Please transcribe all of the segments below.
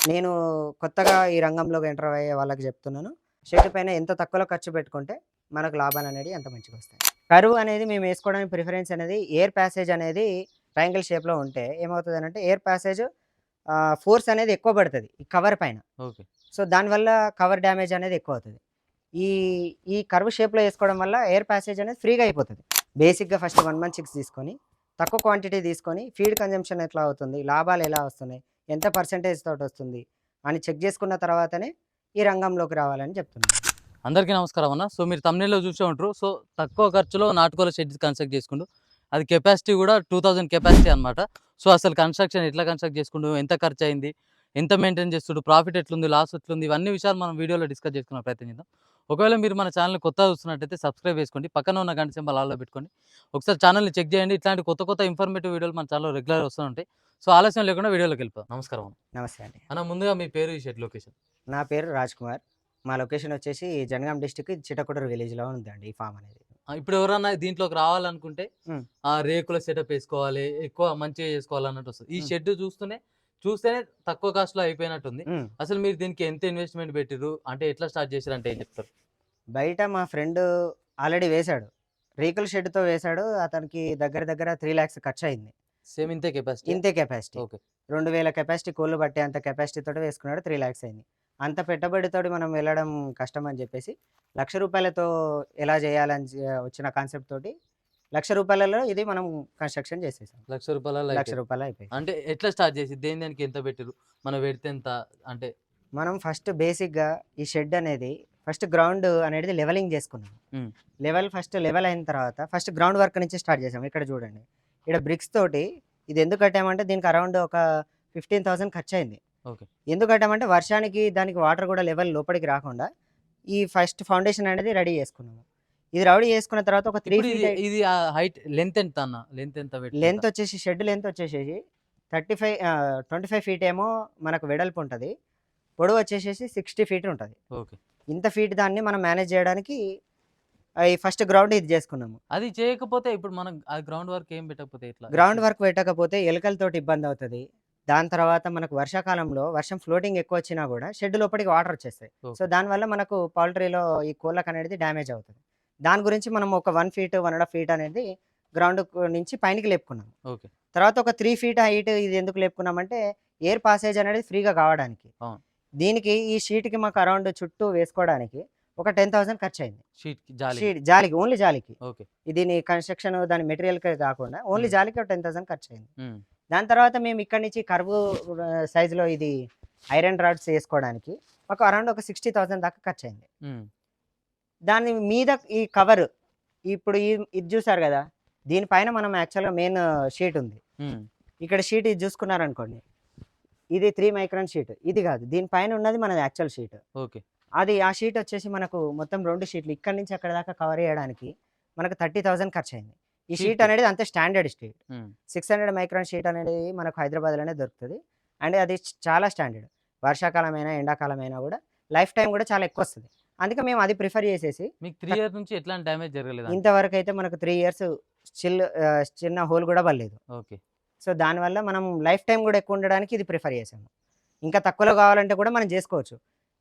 నేను కొత్తగా ఈ రంగంలోకి ఎంటర్ అయ్యే వాళ్ళకి చెప్తున్నాను. షెడ్ పైన ఎంత తక్కువలో ఖర్చు పెట్టుకుంటే మనకు లాభాలనేవి అంత మంచిగొస్తాయి. కర్వ్ అనేది మేము ఏసుకోవడానికి ప్రిఫరెన్స్ అనేది ఎయిర్ ప్యాసేజ్ అనేది ట్రయాంగిల్ షేప్‌లో ఉంటే ఏమవుతదనంటే ఎయిర్ ప్యాసేజ్ ఫోర్స్ అనేది ఎక్కువ పడతది ఈ కవర్ పైన. ఓకే. సో, దానివల్ల కవర్ డ్యామేజ్ అనేది ఎక్కువవుతది. ఈ ఈ కర్వ్ షేప్‌లో ఏసుకోవడం వల్ల ఎయిర్ ప్యాసేజ్ అనేది ఫ్రీగా అయిపోతది. బేసిక్‌గా ఫస్ట్ 1/6 తీసుకొని, తక్కువ క్వాంటిటీ తీసుకొని ఫీడ్ కన్జంప్షన్ ఎట్లా అవుతుంది? లాభాలు ఎలా వస్తున్నాయి? ఎంత పర్సెంటేజ్ తోటొస్తుంది? అని చెక్ చేసుకున్న తర్వాతనే ఈ రంగంలోకి రావాలని చెప్తున్నాను. అందరికీ నమస్కారం అన్న. సో, మీరు థంబ్‌నెయిల్‌లో చూసే ఉంటారు. సో, తక్కువ ఖర్చులో నాటుకోళ్ల షెడ్ కన్‌స్ట్రక్ట్ చేసుకుండు. అది కెపాసిటీ కూడా 2000 కెపాసిటీ అనమాట. సో, అసలు కన్‌స్ట్రక్షన్ ఎట్లా కన్‌స్ట్రక్ట్ చేసుకుండు? ఎంత ఖర్చయింది? ఎంత మెయింటైన్ చేస్తుండు? ప్రాఫిట్ ఎట్లుంది? లాస్ ఎట్లుంది? ఇవన్నీ విషయాలు మనం వీడియోలో డిస్కస్ చేసుకునే ప్రయత్నం చేద్దాం. ఒకవేళ మీరు మన ఛానెల్‌ని కొత్తగా చూస్తున్నట్టయితే సబ్స్క్రైబ్ చేసుకోండి. పక్కన ఉన్న గంట సింబల్ ఆల్‌లో పెట్టుకోండి. ఒకసారి ఛానెల్‌ని చెక్ చేయండి. ఇట్లాంటి కొత్త కొత్త ఇన్ఫర్మేటివ్ వీడియోలు మన ఛానెల్‌లో రెగ్యులర్‌గా వస్తూ ఉంటాయి. సో, ఆలస్యం లేకుండా వీడియోలోకి వెళ్ళిపోదాం. నమస్కారం అన్న. నమస్తే అండి. అన్న ముందుగా మీ పేరు, ఈ షెడ్ లొకేషన్? నా పేరు రాజ్‌కుమార్. మా లొకేషన్ వచ్చేసి జనగాం డిస్ట్రిక్ట్ చిట్టకుటూరు విలేజ్‌లో ఉందండి ఈ ఫార్మ్ అనేది. ఇప్పుడు ఎవరన్నా దీంట్లోకి రావాలనుకుంటే హ్మ్. రేకుల సెటప్ ఏసుకోవాలి. ఎక్కువ మంచిగా చేసుకోవాలన్నట్టు వస్తది. ఈ హ్మ్. షెడ్ చూస్తేనే తక్కువ కాస్ట్‌లో అయిపోయినట్టుంది. హ్మ్. అసలు మీరు దీనికి ఎంత ఇన్వెస్ట్‌మెంట్ పెట్టిర్రు? అంటే ఎట్లా స్టార్ట్ చేసిర్రంటే ఏం చెప్తారు? బయట మా ఫ్రెండు ఆల్రెడీ వేశాడు. రేకుల షెడ్‌తో వేశాడు. అతనికి దగ్గర దగ్గర 3,00,000 ఖర్చయింది. సేమ్ ఇంతే కెపాసిటీయా? ఇంతే కెపాసిటీ. ఓకే. 2000 కెపాసిటీ కోళ్ళు పట్టేంత కెపాసిటీతోటి వేసుకున్నాడు. 3,00,000 అయింది. అంత పెట్టుబడితోటి మనం వెళ్ళడం కష్టం అని చెప్పేసి రూ. 1,00,000తో ఎలా చేయాలని వచ్చిన కాన్సెప్ట్ తోటి రూ. 1,00,000లో ఇది మనం కన్‌స్ట్రక్షన్ చేసేసాం. రూ. 1,00,000 రూ. అయిపోయింది. 1,00,000 అయిపోయింది. అంటే ఎట్లా స్టార్ట్ చేసి దేనికి ఎంత పెట్టిర్రు? మన పెడితే ఎంత? అంటే మనం ఫస్ట్ బేసిక్‌గా ఈ షెడ్ అనేది ఫస్ట్ గ్రౌండ్ అనేది లెవెలింగ్ చేసుకున్నాం. హ్మ్. ఫస్ట్ లెవెల్ అయిన తర్వాత ఫస్ట్ గ్రౌండ్ వర్క్ నుంచి స్టార్ట్ చేసాం. ఇక్కడ చూడండి. ఈడ బ్రిక్స్ తోటి ఇది ఎందుకు కట్టామంటే దీనికి అరౌండ్ ఒక 15,000 ఖర్చయింది. ఓకే. ఎందుకు కట్టామంటే వర్షానికి దానికి వాటర్ కూడా లెవెల్ లోపలికి రాకుండా ఈ ఫస్ట్ ఫౌండేషన్ అనేది రెడీ చేసుకున్నాము. ఇది రెడీ చేసుకున్న తర్వాత ఒక 3 ఇప్పుడు ఇది ఫీట్ ఇది హైట్ లెంత్ ఎంత అన్న? లెంత్ ఎంత పెడితే ఎంత? లెంత్ వచ్చేసి షెడ్ లెంత్ వచ్చేసేసి 25 ఫీట్ ఏమో మనకు వెడల్పు ఉంటది. పొడవు వచ్చేసేసి 60 ఫీట్ ఉంటది. ఓకే. ఇంత ఫీట్ దాన్ని మనం మేనేజ్ చేయడానికి ఈ ఫస్ట్ గ్రౌండ్ ఇది చేసుకున్నాము. అది చేయకపోతే ఇప్పుడు మనం ఆ గ్రౌండ్ వర్క్ ఏం పెట్టకపోతే ఎట్లా? గ్రౌండ్ వర్క్ పెట్టకపోతే ఎలుకలతోటి ఇబ్బందవుతది. దాని తర్వాత మనకు వర్షాకాలంలో వర్షం ఫ్లోటింగ్ ఎక్కువొచ్చినా గూడా షెడ్ లోపటికి వాటర్ వచ్చేస్తాయి. So, okay. దానివల్ల మనకు పౌల్ట్రీలో ఈ కోళ్ళకనేది డ్యామేజ్ అవుతది. దాని గురించి మనం ఒక 1 ఫీట్, 1 ½ ఫీట్ అనేది నుంచి పైనకి లేపుకున్నాం. ఓకే. తర్వాత ఒక 3 ఫీట్ హైట్ ఇది ఎందుకు లేపుకున్నామంటే ఎయిర్ పాసేజ్ అనేది ఫ్రీగా కావడానికి. అవును. దీనికి ఈ షీట్‌కి మాకు అరౌండ్ చుట్టూ వేసుకోవడానికి ఒక 10,000 ఖర్చయింది. షీట్‌కి జాలి. జాలికి ఓన్లీ జాలికి. ఓకే. దీని కన్‌స్ట్రక్షన్ దాని మెటీరియల్‌కే కాకుండా ఓన్లీ హ్మ్. జాలికి ఒక 10,000 ఖర్చయింది. హ్మ్. దాని తర్వాత మేము ఇక్కడి నుంచి కర్వ్ సైజులో ఇది ఐరన్ రాడ్స్ ఏసుకోవడానికి మాకు అరౌండ్ ఒక 60,000 దాకా ఖర్చయింది. హ్మ్. దాని మీద ఈ కవర్ ఇప్పుడు ఇది చూసారు గదా! దీనిపైన మనం యాక్చువల్‌గా మెయిన్ షీట్ ఉంది. హ్మ్. ఇక్కడ షీట్ ఇది చూసుకున్నారనుకోండి. ఇది 3 మైక్రాన్ షీట్. ఇది గాదు. దీనిపైన ఉన్నది మనది యాక్చువల్ షీట్. ఓకే. ఆ షీట్ వచ్చేసి మనకు మొత్తం 2 షీట్లు ఇక్కడి నుంచి అక్కడి దాకా కవర్ చేయడానికి మనకు 30,000 ఖర్చయింది. ఈ షీట్ షీట్‌కి. అనేది అంతే స్టాండర్డ్ షీట్. హ్మ్. 600 మైక్రాన్ షీట్ అనేది మనకు హైదరాబాద్‌లోనే దొరుకుతది. అండ్ అది చాలా స్టాండర్డ్. వర్షాకాలమైనా, ఎండాకాలమైనా గూడా లైఫ్ టైమ్ గూడా చాలా ఎక్కువొస్తది. అందుకే మేము అది ప్రిఫర్ చేసేసి మీకు 3 ఇయర్స్ నుంచి ఎట్లాంటి డ్యామేజ్ జరగలేదా అండి? ఇంతవరకైతే మనకు 3 ఇయర్స్ చిన్న హోల్ గూడా పడలేదు. ఓకే. సో, దానివల్ల మనం లైఫ్ టైమ్ గూడా ఎక్కువ ఉండడానికి ఇది ప్రిఫర్ చేసాము. ఇంకా తక్కువలో కావాలంటే కూడా మనం జేసుకోవచ్చు.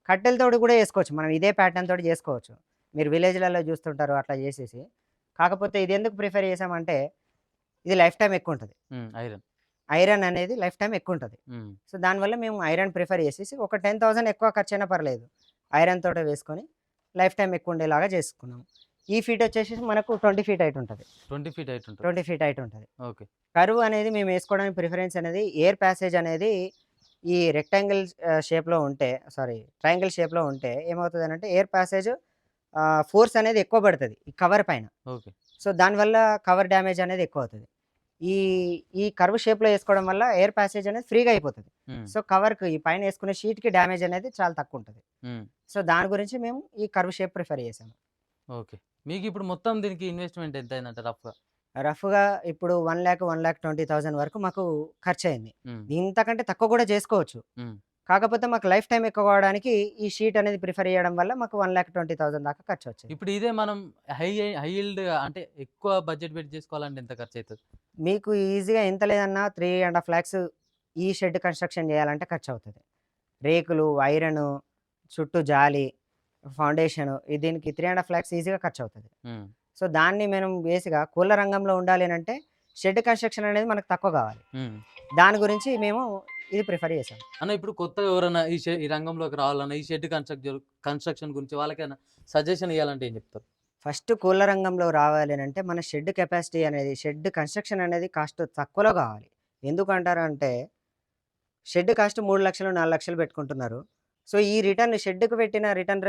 కట్టెలతోటి కూడా చేసుకోవచ్చు. మనం ఇదే ప్యాటర్న్ తోటి జేసుకోవచ్చు. మీరు విలేజ్‌లలో చూస్తుంటారు అట్లా జేసేసి. కాకపోతే ఇది ఎందుకు ప్రిఫర్ చేసామంటే ఇది లైఫ్ టైమ్ ఎక్కువుంటది. హ్మ్. ఐరన్. ఐరన్ అనేది లైఫ్ టైమ్ ఎక్కువుంటది. హ్మ్. సో, దానివల్ల మేము ఐరన్ ప్రిఫర్ చేసేసి ఒక 10,000 ఎక్కువ ఖర్చయినా పర్లేదు. ఐరన్ తోటే వేసుకొని లైఫ్ టైమ్ ఎక్కువుండేలాగా చేసుకున్నాం. ఈ ఫీట్ వచ్చేసి మనకు 20 ఫీట్ హైట్ ఉంటది. 20 ఫీట్ హైట్ ఉంటది. 20 ఫీట్ హైట్ ఉంటది. ఓకే. కర్వ్ అనేది మేము ఏసుకోవడానికి ప్రిఫరెన్స్ అనేది ఎయిర్ పాసేజ్ అనేది ఈ రెక్టాంగిల్ షేప్‌లో ఉంటే ట్రయాంగిల్ షేప్‌లో ఉంటే ఏమవుతదనంటే ఎయిర్ పాసేజ్ ఫోర్స్ అనేది ఎక్కువ పడతది ఈ కవర్ పైన. ఓకే. సో, దానివల్ల కవర్ డ్యామేజ్ అనేది ఎక్కువవుతది. ఈ ఈ కర్వ్ షేప్‌లో ఏసుకోవడం వల్ల ఎయిర్ పాసేజ్ అనేది ఫ్రీగా అయిపోతది. హ్మ్. సో, కవర్‌కి ఈ పైన ఏసుకునే షీట్‌కి డ్యామేజ్ అనేది చాలా తక్కువుంటది. హ్మ్. సో, దాని గురించి మేము ఈ కర్వ్ షేప్ ప్రిఫర్ చేసాము. ఓకే. మీకిప్పుడు మొత్తం దీనికి ఇన్వెస్ట్‌మెంట్ ఎంతయిందంట రఫ్‌గా? రఫ్‌గా ఇప్పుడు 1,00,000, 1,20,000 వరకు మాకు ఖర్చయింది. హ్మ్. ఇంతకంటే తక్కువ కూడా చేసుకోవచ్చు. హ్మ్. కాకపోతే మాకు లైఫ్ టైమ్ ఎక్కువ కావడానికి ఈ షీట్ అనేది ప్రిఫర్ చేయడం వల్ల మాకు 1,20,000 దాకా ఖర్చొచ్చింది. ఇప్పుడు ఇదే మనం హై హై యీల్డ్ అంటే ఎక్కువ బడ్జెట్ పెట్టి చేసుకోవాలంటే ఎంత ఖర్చయితది? మీకు ఈజీగా ఎంత లేదన్నా 3,50,000 ఈ షెడ్ కన్‌స్ట్రక్షన్ చేయాలంటే ఖర్చవుతది. రేకులు, ఐరను, చుట్టూ జాలి, ఫౌండేషను దీనికి 3.5 లాక్స్ ఈజీగా ఖర్చవుతది. హ్మ్. సో, దాన్ని మనం బేస్‌గా కోళ్ళ రంగంలో ఉండాలి అనంటే షెడ్ కన్‌స్ట్రక్షన్ అనేది మనకు తక్కువ గావాలి. హ్మ్. దాని గురించి మేము ఇది ప్రిఫర్ చేసాం. అన్న ఇప్పుడు కొత్తగా ఎవరైనా ఈ రంగంలోకి రావాలన్నా, ఈ షెడ్ కన్‌స్ట్రక్షన్ గురించి వాళ్ళకేమైనా సజెషన్ ఇయ్యాలంటే ఏం చెప్తారు? ఫస్ట్ కోళ్ళ రంగంలో రావాలి అనంటే మన షెడ్ కెపాసిటీ అనేది షెడ్ కన్‌స్ట్రక్షన్ అనేది కాస్ట్ తక్కువలో గావాలి. ఎందుకంటారంటే షెడ్ కాస్ట్ 3,00,000, 4,00,000 పెట్టుకుంటున్నారు. సో, ఈ రిటర్న్ షెడ్‌కి పెట్టిన రిటర్న్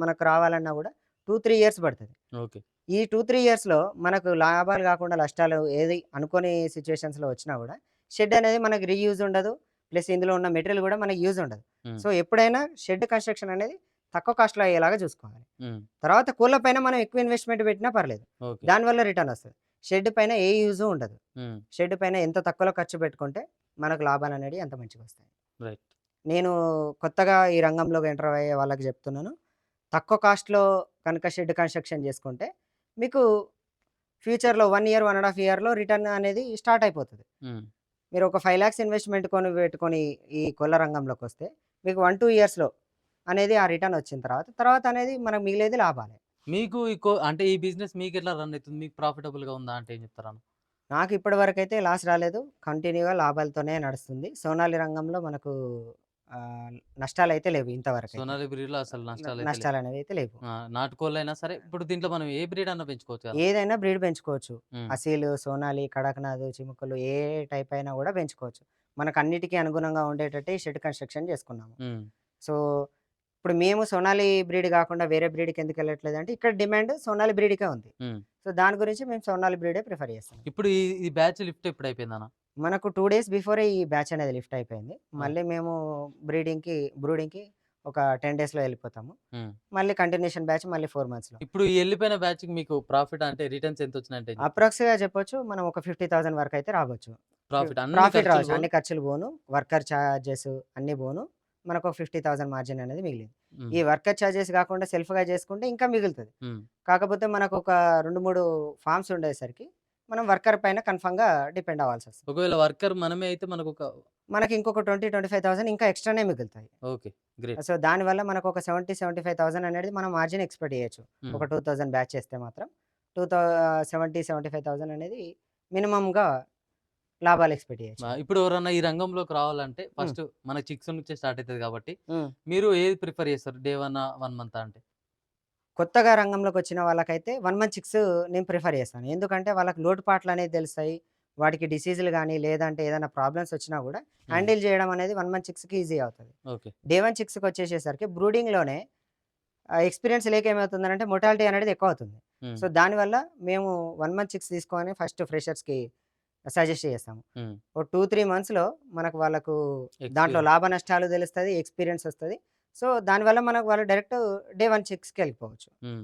మనకు రావాలన్నా గూడా 2, 3 ఇయర్స్ పడతది. ఓకే. ఈ 2, 3 ఇయర్స్‌లో మనకు లాభాలు గాకుండా నష్టాలు ఏది అనుకోని సిట్యుయేషన్స్‌లో వచ్చినా గూడా షెడ్ అనేది మనకు రీయూజ్ ఉండదు. ప్లస్ ఇందులో ఉన్న మెటీరియల్ గూడా మనకు యూజ్ ఉండదు. హ్మ్. సో, ఎప్పుడైనా షెడ్ కన్‌స్ట్రక్షన్ అనేది తక్కువ కాస్ట్‌లో అయ్యేలాగా చూసుకోవాలి. హ్మ్. తర్వాత కోళ్ళ పైన మనం ఎక్కువ ఇన్వెస్ట్‌మెంట్ పెట్టినా పర్లేదు. ఓకే. దానివల్ల రిటర్న్ వస్తది. షెడ్ పైన ఏ యూజు ఉండదు. హ్మ్. షెడ్ పైన ఎంత తక్కువలో ఖర్చు పెట్టుకుంటే మనకు లాభాలనేవి అంత మంచిగొస్తాయి. రైట్. నేను కొత్తగా ఈ రంగంలోకి ఎంటర్ అయ్యే వాళ్ళకి చెప్తున్నాను. తక్కువ కాస్ట్‌లో కనుక షెడ్ కన్‌స్ట్రక్షన్ చేసుకుంటే మీకు ఫ్యూచర్‌లో 1 ఇయర్, 1 ½ ఇయర్‌లో రిటర్న్ అనేది స్టార్ట్ అయిపోతది. హ్మ్. మీరు ఒక 5 లాక్స్ ఇన్వెస్ట్‌మెంట్ పెట్టుకొని ఈ కోళ్ళ రంగంలోకొస్తే మీకు 1, 2 ఇయర్స్‌లో అనేది ఆ రిటర్న్ వచ్చిన తర్వాత అనేది మనకు మిగిలేది లాభాలే. మీకు అంటే ఈ బిజినెస్ మీకెట్లా రన్ అయితుంది? మీకు ప్రాఫిటబుల్‌గా ఉందా అంటే ఏం చెప్తారన్న? నాకు ఇప్పటి వరకైతే లాస్ రాలేదు. కంటిన్యూ‌గా లాభాలతోనే నడుస్తుంది. సోనాలి రంగంలో మనకు ఆహ్, నష్టాలైతే లేవు ఇంతవరకైతే. సోనాలి బ్రీడ్‌లో అసలు నష్టాలైతే లేవు. నష్టాలనేవైతే లేవు. ఆ! నాటుకోళ్ళైనా సరే, ఇప్పుడు దీంట్లో మనం ఏ బ్రీడ్ అన్నా పెంచుకోవచ్చు కదా! ఏదైనా బ్రీడ్ పెంచుకోవచ్చు. హ్మ్. అసీలు, సోనాలి, కడక్నాథ్, చిముకలు ఏ టైప్ అయినా గూడా పెంచుకోవచ్చు. మనకన్నిటికి అనుగుణంగా ఉండేటట్టే ఈ షెడ్ కన్‌స్ట్రక్షన్ చేసుకున్నాము. హ్మ్. సో, ఇప్పుడు మేము సోనాలి బ్రీడ్ గాకుండా వేరే బ్రీడ్‌కి ఎందుకెళ్ళట్లేదంటే ఇక్కడ డిమాండ్ సోనాలి బ్రీడ్‌కే ఉంది. హ్మ్. సో, దాని గురించి మేము సోనాలి బ్రీడే ప్రిఫర్ చేస్తున్నాం. ఇప్పుడు ఈ బ్యాచ్ లిఫ్ట్ ఎప్పుడైపోయిందన్న? మనకు 2 డేస్ బిఫోరే ఈ బ్యాచ్ అనేది లిఫ్ట్ అయిపోయింది. ఓహ్! మళ్ళీ మేము బ్రూడింగ్‌కి ఒక 10 డేస్‌లో ఎళ్ళిపోతాము. హ్మ్. మళ్ళీ కంటిన్యూషన్ బ్యాచ్ మళ్ళీ 4 మంత్స్‌లో. ఇప్పుడు ఈ ఎళ్ళిపోయిన బ్యాచ్‌కి మీకు ప్రాఫిట్ అంటే రిటర్న్స్ ఎంతొచ్చినాయంటే ఏం చెప్తారు? అప్రాక్స్‌గా చెప్పొచ్చు మనం ఒక 50,000 వరకైతే రావచ్చు. ప్రాఫిట్ అన్ని ప్రాఫిట్ ఖర్చులు రావచ్చు. పోను? అన్ని ఖర్చులు పోను, వర్కర్ చార్జెస్ అన్నీ పోను. మనకు 50,000 మార్జిన్ అనేది మిగిలింది. హ్మ్. ఈ వర్కర్ చార్జెస్ కాకుండా సెల్ఫ్‌గా చేసుకుంటే ఇంకా మిగులుతది. హ్మ్. కాకపోతే మనకు ఒక 2, 3 ఫార్మ్స్ ఉండేసరికి మనం వర్కర్ పైన కన్ఫర్మ్‌గా డిపెండ్ అవ్వాల్సొస్తది. ఒకవేళ వర్కర్ మనమే అయితే మనకొక మనకి ఇంకొక 20, 25,000 ఇంకా ఎక్స్‌ట్రానే మిగులుతాయి. ఓకే. గ్రేట్. సో, దానివల్ల మనకు ఒక 75,000 అనేది మనం మార్జిన్ ఎక్స్‌పెక్ట్ చేయొచ్చు. హ్మ్. ఒక 2,000 బ్యాచ్ చేస్తే మాత్రం 75,000 అనేది మినిమమ్‌గా లాభాలు ఎక్స్‌పెక్ట్ చేయొచ్చు. ఇప్పుడు ఎవరన్నా ఈ రంగంలోకి రావాలంటే హ్మ్. ఫస్ట్ మన చిక్స్ నుంచే స్టార్ట్ అయితది కాబట్టి, హ్మ్. మీరు ఏది ప్రిఫర్ చేస్తారు? డే 1 1 మంతా అంటే? కొత్తగా రంగంలోకొచ్చిన వాళ్ళకైతే 1 మంత్ చిక్స్ నేను ప్రిఫర్ చేస్తాను. ఎందుకంటే వాళ్ళకి లోటుపాట్లనేవి తెలుస్తాయి. వాటికి డిసీజులు గాని, లేదంటే ఏదైనా ప్రాబ్లమ్స్ వచ్చినా గూడా హ్మ్. హ్యాండిల్ చేయడం అనేది 1 మంత్ చిక్స్‌కి ఈజీ అవుతది. ఓకే. డే 1 చిక్స్‌కొచ్చేసేసరికి బ్రూడింగ్‌లోనే ఎక్స్‌పీరియన్స్ లేక ఏమవుతుందనంటే మొర్టాలిటీ అనేది ఎక్కువవుతుంది. హ్మ్. సో, దానివల్ల మేము 1 మంత్ చిక్స్ తీసుకోని ఫస్ట్ ఫ్రెషర్స్‌కి సజెస్ట్ చేస్తాము. హ్మ్. ఓ 2, 3 మంత్స్‌లో వాళ్ళకు దాంట్లో ఎక్స్‌పీరియన్స్. లాభ నష్టాలు తెలుస్తది. ఎక్స్‌పీరియన్స్ ఒస్తది. సో, దానివల్ల మనకు వాళ్ళు డైరెక్ట్ డే 1 చిక్స్‌కెళ్ళిపోవచ్చు. హ్మ్.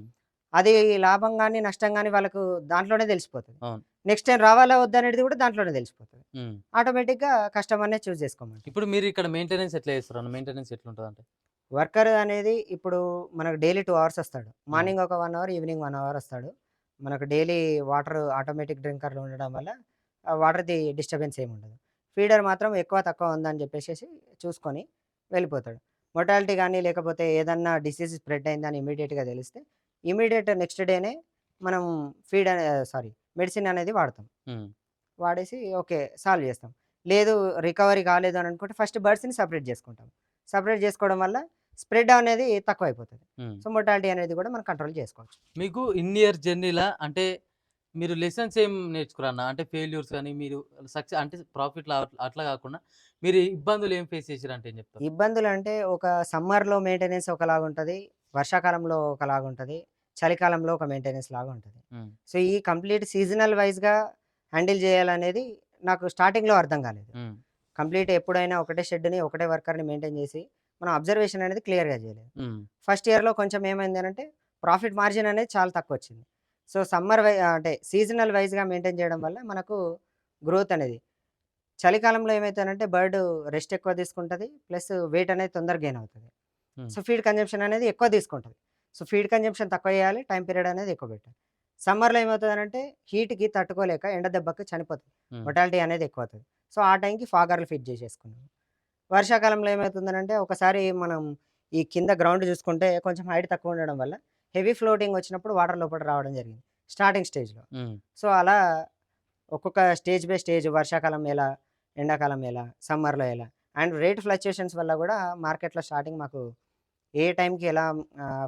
అది లాభం గాని, నష్టం గాని వాళ్ళకు దాంట్లోనే తెలిసిపోతది. అవును. నెక్స్ట్ టైమ్ రావాలా వద్దా అనేది కూడా దాంట్లోనే తెలిసిపోతది. హ్మ్. ఆటోమేటిక్‌గా కస్టమర్‌నే చూజ్ చేసుకోమంటాం. ఇప్పుడు మీరు ఇక్కడ మెయింటెనెన్స్ ఎట్లా చేస్తారన్న? మెయింటెనెన్స్ ఎట్లుంటదంటే? వర్కర్ అనేది ఇప్పుడు మనకు డైలీ 2 అవర్స్ వస్తాడు. హ్మ్. మార్నింగ్ ఒక 1 అవర్, ఈవినింగ్ 1 అవర్ వస్తాడు. మనకు డైలీ వాటర్ ఆటోమేటిక్ డ్రింకర్‌లు ఉండడం వల్ల వాటర్‌ది డిస్టర్బెన్స్ ఏమి ఉండదు. ఫీడర్ మాత్రం ఎక్కువ, తక్కువ ఉందని చెప్పేసేసి చూసుకొని వెళ్ళిపోతాడు. మొర్టాలిటీ గాని, లేకపోతే ఏదన్నా డిసీజ్ స్ప్రెడ్ అయిందని ఇమ్మీడియేట్‌గా తెలిస్తే, ఇమ్మీడియేట్ నెక్స్ట్ డేనే మనం మెడిసిన్ అనేది వాడతాం. హ్మ్. వాడేసి ఓకే. సాల్వ్ చేస్తాం. లేదు రికవరీ కాలేదు అని అనుకుంటే ఫస్ట్ బర్డ్స్‌ని సెపరేట్ చేసుకుంటాం. సెపరేట్ చేసుకోవడం వల్ల స్ప్రెడ్ అనేది తక్కువైపోతది. హ్మ్. సో, మొర్టాలిటీ అనేది కూడా మనం కంట్రోల్ చేసుకోవచ్చు. మీకు ఇన్ని ఇయర్స్ జర్నీలా అంటే మీరు లెసన్స్ ఏం నేర్చుకురన్న? అంటే ఫెయిల్యూర్స్ గాని, మీరు అంటే ప్రాఫిట్‌లా అట్లా గాకుండా మీరు ఇబ్బందులు ఏం ఫేస్ చేసిర్రంటే ఏం చెప్తారు? ఇబ్బందులంటే ఒక సమ్మర్‌లో మెయింటెనెన్స్ ఒకలాగుంటది. వర్షాకాలంలో ఒకలాగుంటది. చలికాలంలో ఒక మెయింటెనెన్స్ లాగుంటది. హ్మ్. సో, ఈ కంప్లీట్ సీజనల్ వైస్‌గా హ్యాండిల్ చేయాలనేది నాకు స్టార్టింగ్‌లో అర్థం కాలేదు. హ్మ్. కంప్లీట్ ఎప్పుడైనా ఒకటే షెడ్‌ని, ఒకటే వర్కర్‌ని మెయింటైన్ చేసి, మనం అబ్జర్వేషన్ అనేది క్లియర్‌గా చేయలేదు. హ్మ్. ఫస్ట్ ఇయర్‌లో కొంచెం ఏమైందనంటే, ప్రాఫిట్ మార్జిన్ అనేది చాలా తక్కువొచ్చింది. సో, అంటే సీజనల్ వైస్‌గా మెయింటైన్ చేయడం వల్ల మనకు గ్రోత్ అనేది చలికాలంలో ఏమైతదంటే బర్డ్ రెస్ట్ ఎక్కువ తీసుకుంటది. ప్లస్ వెయిట్ అనేది తొందరగా గెయిన్ అవుతది. హ్మ్. సో, ఫీడ్ కన్జంప్షన్ అనేది ఎక్కువ తీసుకుంటది. సో, ఫీడ్ కన్జంప్షన్ తక్కువ చేయాలి. టైమ్ పీరియడ్ అనేది ఎక్కువ పెట్టాలి. సమ్మర్‌లో ఏమవుతదనంటే హీట్‌కి తట్టుకోలేక ఎండ దెబ్బకి చనిపోతది. హ్మ్. మొర్టాలిటీ అనేది ఎక్కువవుతది. సో, ఆ టైంకి ఫాగర్‌లు ఫిట్ చేసేసుకున్నాము. వర్షాకాలంలో ఏమవుతుందనంటే ఒకసారి మనం ఈ కింద గ్రౌండ్ చూసుకుంటే కొంచెం హైట్ తక్కువ ఉండడం వల్ల హెవీ ఫ్లోటింగ్ వచ్చినప్పుడు వాటర్ లోపల రావడం జరిగింది స్టార్టింగ్ స్టేజ్‌లో. హ్మ్. సో, అలా ఒక్కొక్క స్టేజ్ బై స్టేజ్ వర్షాకాలం ఎలా, ఎండాకాలం ఎలా, సమ్మర్‌లో ఎలా అండ్ రేట్ ఫ్లక్చుయేషన్స్ వల్ల గూడా మార్కెట్‌లో స్టార్టింగ్ మాకు ఏ టైంకి ఎలా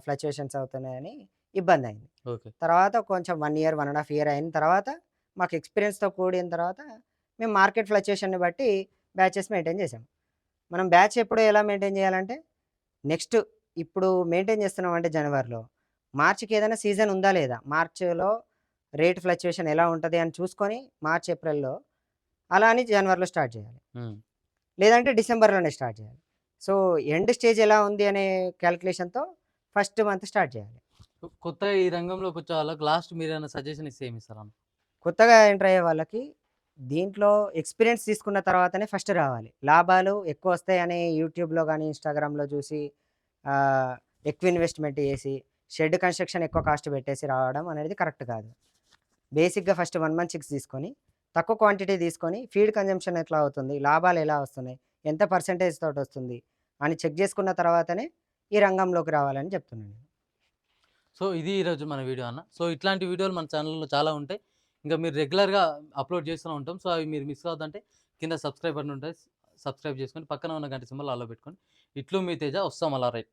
ఫ్లక్చుయేషన్స్ అవుతున్నాయని ఇబ్బందయింది. ఓకే. తర్వాత కొంచెం 1 ఇయర్, 1 ½ ఇయర్ అయిన తర్వాత మాకు ఎక్స్‌పీరియన్స్‌తో కూడిన తర్వాత మేము మార్కెట్ ఫ్లక్చుయేషన్‌ని బట్టి బ్యాచెస్ మెయింటైన్ చేసాం. మనం బ్యాచ్ ఎప్పుడు ఎలా మెయింటైన్ చేయాలంటే నెక్స్ట్ ఇప్పుడు మెయింటైన్ చేస్తున్నామంటే జనవరిలో, మార్చ్‌కి ఏదైనా సీజన్ ఉందా లేదా? మార్చ్‌లో రేట్ ఫ్లక్చుయేషన్ ఎలా ఉంటది అని చూసుకొని మార్చ్, ఏప్రిల్‌లో అలా అని జనవరిలో స్టార్ట్ చేయాలి. హ్మ్. లేదంటే డిసెంబర్‌లోనే స్టార్ట్ చేయాలి. సో, ఎండ్ స్టేజ్ ఎలా ఉంది అనే కాలిక్యులేషన్‌తో ఫస్ట్ మంత్ స్టార్ట్ చేయాలి. కొత్తగా ఈ రంగంలోకొచ్చే వాళ్ళకి లాస్ట్ మీరేమైనా సజెషన్ ఇస్తే ఏమిస్తారన్న? కొత్తగా ఎంటర్ అయ్యే వాళ్ళకి దీంట్లో ఎక్స్‌పీరియన్స్ తీసుకున్న తర్వాతనే ఫస్ట్ రావాలి. లాభాలు ఎక్కువొస్తాయని యూట్యూబ్‌లో గాని, ఇన్‌స్టాగ్రామ్‌లో చూసి ఆహ్, ఎక్కువ ఇన్వెస్ట్‌మెంట్ చేసి, షెడ్ కన్‌స్ట్రక్షన్ ఎక్కువ కాస్ట్ పెట్టేసి రావడం అనేది కరెక్ట్ కాదు. బేసిక్‌గా ఫస్ట్ 1 మంత్ చిక్స్ తీసుకొని, తక్కువ క్వాంటిటీ తీసుకొని, ఫీడ్ కన్జంప్షన్ ఎట్లా అవుతుంది? లాభాలు ఎలా వస్తున్నాయి? ఎంత పర్సెంటేజ్ తోటొస్తుంది? అని చెక్ చేసుకున్న తర్వాతనే ఈ రంగంలోకి రావాలని చెప్తున్నాను. సో, ఇది ఈరోజు మన వీడియో అన్న. సో, ఇట్లాంటి వీడియోలు మన ఛానల్‌లో చాలా ఉంటాయి. ఇంకా మీరు రెగ్యులర్‌గా అప్‌లోడ్ చేస్తూనే ఉంటాం. సో, అవి మీరు మిస్ అవ్వద్దంటే కింద సబ్‌స్క్రైబ్ బటన్ ఉంటది. సబ్‌స్క్రైబ్ చేసుకొని పక్కన ఉన్న గంట సింబల్ ఆల్‌లో పెట్టుకోండి. ఇట్లు మీ తేజ వస్తాం అలా రైట్.